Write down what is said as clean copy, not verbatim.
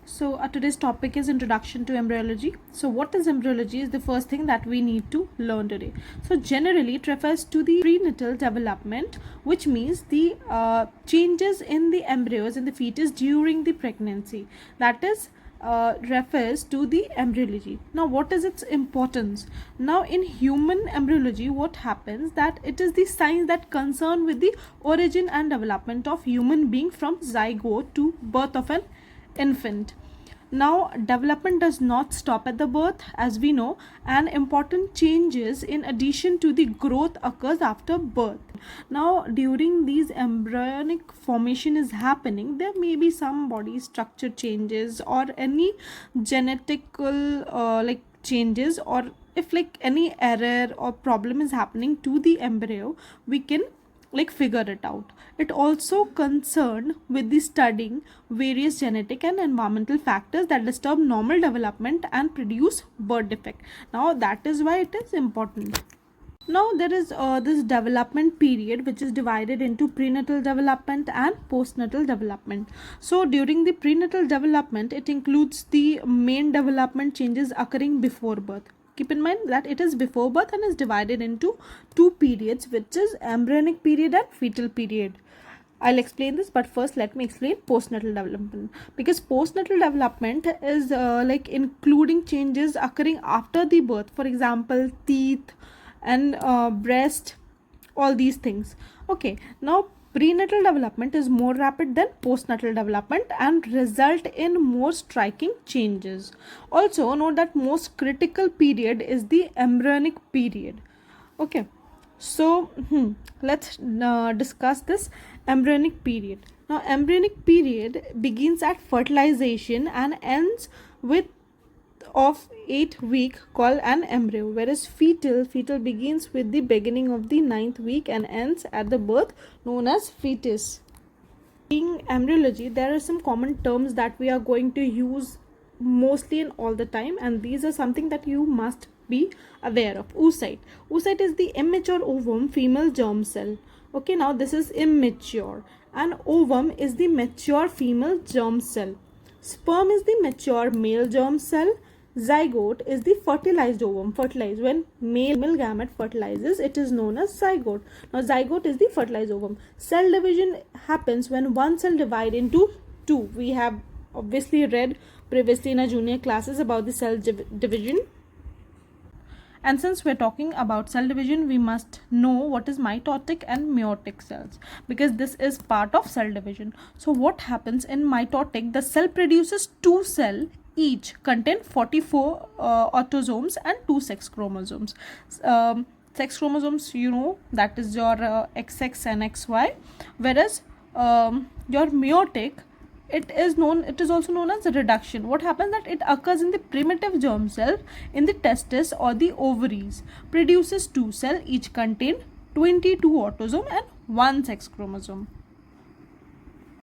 So today's topic is introduction to embryology. So what is embryology is the first thing that we need to learn today. So generally it refers to the prenatal development, which means the changes in the embryos in the fetus during the pregnancy. That is refers to the embryology. Now what is its importance? Now in human embryology, what happens that it is the science that concern with the origin and development of human being from zygote to birth of an infant. Now development does not stop at the birth, as we know, and important changes in addition to the growth occurs after birth. Now during these embryonic formation is happening, there may be some body structure changes or any genetical changes, or if any error or problem is happening to the embryo, we can figure it out. It also concerned with the studying various genetic and environmental factors that disturb normal development and produce birth defect. Now that is why it is important. Now there is this development period which is divided into prenatal development and postnatal development. So during the prenatal development, it includes the main development changes occurring before birth. Keep in mind that it is before birth and is divided into two periods, which is embryonic period and fetal period. I'll explain this, but first let me explain postnatal development, because postnatal development is including changes occurring after the birth, for example teeth and breast, all these things. Okay, now prenatal development is more rapid than postnatal development and result in more striking changes. Also note that most critical period is the embryonic period. Okay, so let's discuss this embryonic period. Now embryonic period begins at fertilization and ends with of 8th week called an embryo, whereas fetal begins with the beginning of the 9th week and ends at the birth, known as fetus. In embryology, there are some common terms that we are going to use mostly and all the time, and these are something that you must be aware of. Oocyte is the immature ovum female germ cell. Okay, now this is immature, and ovum is the mature female germ cell. Sperm is the mature male germ cell. Zygote is the fertilized ovum. When male gamete fertilizes, it is known as zygote. Now zygote is the fertilized ovum. Cell division happens when one cell divides into two. We have obviously read previously in our junior classes about the cell division. And since we're talking about cell division, we must know what is mitotic and meiotic cells, because this is part of cell division. So what happens in mitotic? The cell produces two cells, each contain 44 autosomes and 2 sex chromosomes. Sex chromosomes, you know, that is your XX and XY, whereas your meiotic, it is also known as reduction. What happens that it occurs in the primitive germ cell in the testis or the ovaries, produces two cells, each contain 22 autosome and 1 sex chromosome.